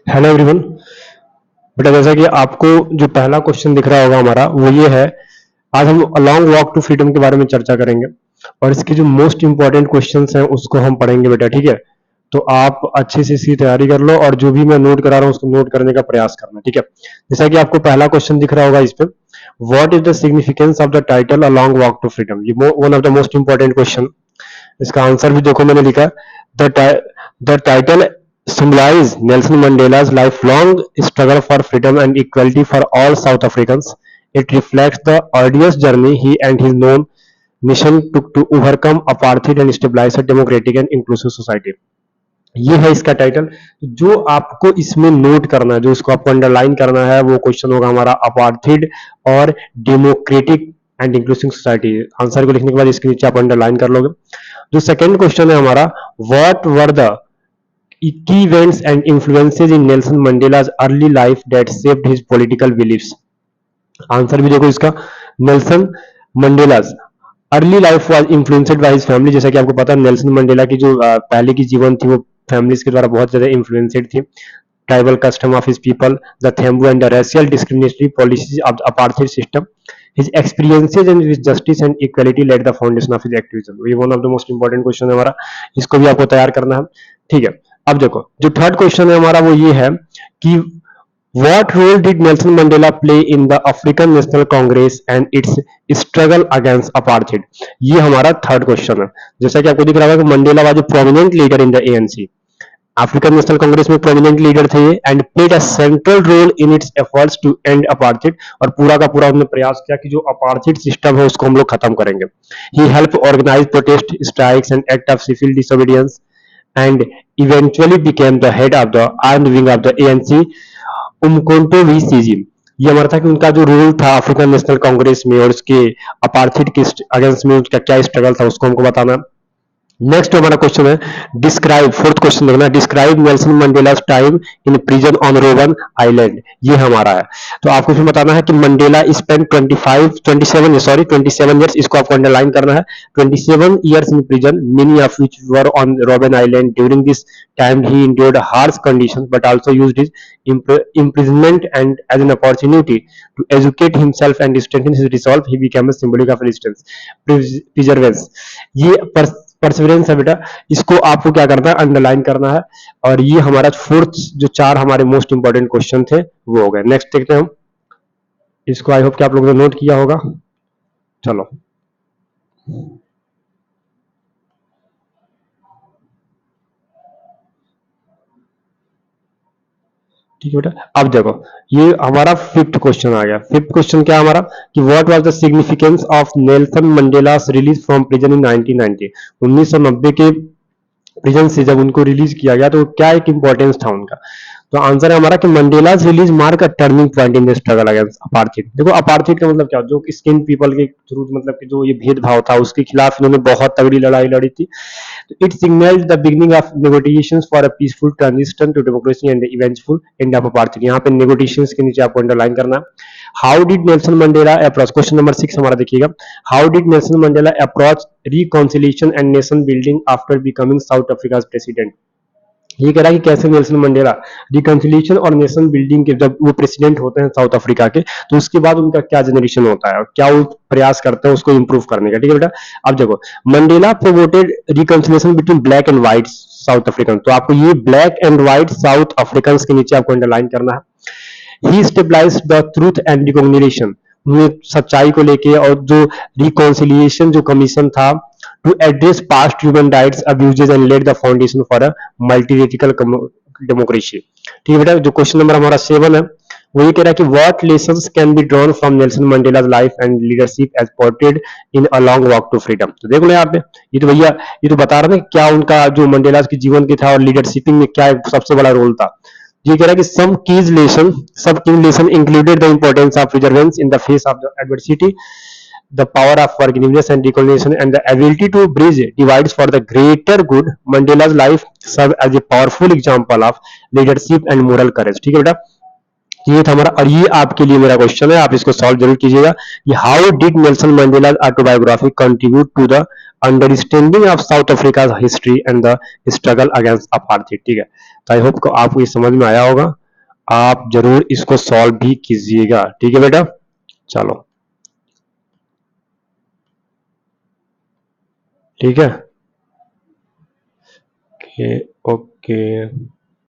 Hello everyone. बेटा जैसा कि आपको जो पहला क्वेश्चन दिख रहा होगा हमारा वो ये है। आज हम लॉन्ग वॉक टू फ्रीडम के बारे में चर्चा करेंगे और इसके जो मोस्ट इंपॉर्टेंट क्वेश्चंस हैं उसको हम पढ़ेंगे बेटा, ठीक है। तो आप अच्छे से इसकी तैयारी कर लो और जो भी मैं नोट करा रहा हूँ उसको नोट करने का प्रयास करना, ठीक है। जैसा कि आपको पहला क्वेश्चन दिख रहा होगा इस पे, what is the significance of the title a Long Walk to Freedom, ये one of the most important question. इसका आंसर भी देखो मैंने लिखा, the title symbolize Nelson Mandela's lifelong struggle for freedom and equality for all South Africans. It reflects the arduous journey he and his known nation took to overcome apartheid and stabilize a democratic and inclusive society. ये है इसका title. जो आपको इसमें note करना है, जो इसको आपको अंडरलाइन करना है, वो क्वेश्चन होगा हमारा अपार्थिड और democratic and inclusive society. Answer को लिखने के बाद इसके नीचे आप अंडरलाइन कर लोगे। जो सेकंड क्वेश्चन है हमारा, what were the key events and influences in Nelson Mandela's early life that shaped his political beliefs. Answer भी देखो इसका, Nelson Mandela's early life was influenced by his family. जैसा कि आपको पता है नेल्सन मंडेला की जो पहले की जीवन थी वो फैमिलीज के द्वारा बहुत ज्यादा इन्फ्लुएंस्ड थी। Tribal custom of his people, the Thembu and the racial discriminatory policies of the apartheid system, his experiences and with justice and equality laid the foundation of his activism. ये one of the most important question है हमारा, इसको भी आपको तैयार करना है, ठीक है। अब देखो जो थर्ड क्वेश्चन है हमारा वो ये है कि what role did Nelson Mandela play in the African National Congress and its struggle against apartheid? ये हमारा थर्ड क्वेश्चन है। जैसा कि आपको दिख रहा है कि Mandela was a prominent leader in the ANC, African National Congress में प्रोमिनेंट लीडर थे ये, and played a central role in its efforts to end apartheid. और पूरा का पूरा उन्होंने प्रयास किया कि जो अपार्थाइड सिस्टम है उसको हम लोग खत्म करेंगे। He help organise protest, strikes and act of civil disobedience and eventually became the head of the armed wing of the ANC Umkhonto we Sizwe. ये हमारा था कि उनका जो रोल था अफ्रीकन नेशनल कांग्रेस में और उसके अपार्थाइड के अगेंस्ट में उसका क्या स्ट्रगल था उसको हमको बताना। नेक्स्ट हमारा क्वेश्चन है, डिस्क्राइब, फोर्थ क्वेश्चन देखना, describe Nelson Mandela's time in prison on Robben Island. ये हमारा है। तो आपको इसमें बताना है कि मंडेला स्पेंड 27 ईयर्स, इसको आपको अंडरलाइन करना है। 27 years in prison, many of which were on Robben island. During this time he endured harsh conditions but also used his imprisonment and as an opportunity to educate himself and strengthen his resolve. He became a symbolic of resistance, perseverance। ये perseverance है बेटा, इसको आपको क्या करना है, underline करना है। और ये हमारा फोर्थ, जो चार हमारे मोस्ट इंपॉर्टेंट क्वेश्चन थे वो हो गए। नेक्स्ट देखते हैं हम, इसको आई होप कि आप लोगों ने नोट किया होगा। चलो ठीक है बेटा। अब देखो ये हमारा फिफ्थ क्वेश्चन आ गया। फिफ्थ क्वेश्चन क्या है हमारा कि what was the significance of Nelson Mandela's release from prison in 1990। 1990 के प्रिजन से जब उनको रिलीज किया गया तो क्या एक इंपॉर्टेंस था उनका। तो आंसर है हमारा कि Mandela's release mark a turning point in the struggle against apartheid. देखो अपार्थाइड का मतलब क्या, जो स्किन पीपल के थ्रू, मतलब कि जो ये भेदभाव था उसके खिलाफ इन्होंने बहुत तगड़ी लड़ाई लड़ी थी। It signaled the beginning of negotiations for a peaceful transition to democracy and the eventual end of apartheid। यहाँ पे negotiations के नीचे आपको अंडरलाइन करना है। How did Nelson Mandela approach, question number 6 हमारा देखिएगा, How did Nelson Mandela approach reconciliation and nation building after becoming South Africa's president? ये कह रहा है कि कैसे नेल्सन मंडेला रिकंसिलिएशन और नेशन बिल्डिंग के जब वो प्रेसिडेंट होते हैं साउथ अफ्रीका के, तो उसके बाद उनका क्या जनरेशन होता है और क्या वो प्रयास करते हैं उसको इंप्रूव करने का, ठीक है बेटा। अब देखो Mandela promoted reconciliation between black and white South African. तो आपको ये black and white South African के नीचे आपको अंडरलाइन करना है। He stabilise the truth and recognition, सच्चाई को लेके, और जो रिकॉन्सिलिएशन जो कमीशन था to address past human rights abuses and led the foundation for a multiracial democracy. ठीक है बेटा। जो क्वेश्चन नंबर हमारा 7 है वो ये कह रहा है कि what lessons can be drawn from Nelson Mandela's life and leadership as portrayed in a Long Walk to Freedom. तो देख लो यहाँ पे, ये तो भैया ये तो बता रहे हैं क्या उनका जो मंडेला के जीवन के था और लीडरशिपिंग में क्या सबसे बड़ा रोल था। ये कह रहा है कि some key lesson included the importance of perseverance in the face of the adversity, the power of forgiveness and reconciliation, and the ability to bridge divides for the greater good. Mandela's life served as a powerful example of leadership and moral courage। ठीक है बेटा, ये था हमारा। और ये आपके लिए मेरा क्वेश्चन है, आप इसको सॉल्व जरूर कीजिएगा। How did Nelson Mandela autobiography contribute to the understanding of South Africa history and the struggle against apartheid. ठीक है, तो आई होप को आपको ये समझ में आया होगा। आप जरूर इसको सॉल्व भी कीजिएगा। ठीक है बेटा, चलो ठीक है। Okay okay.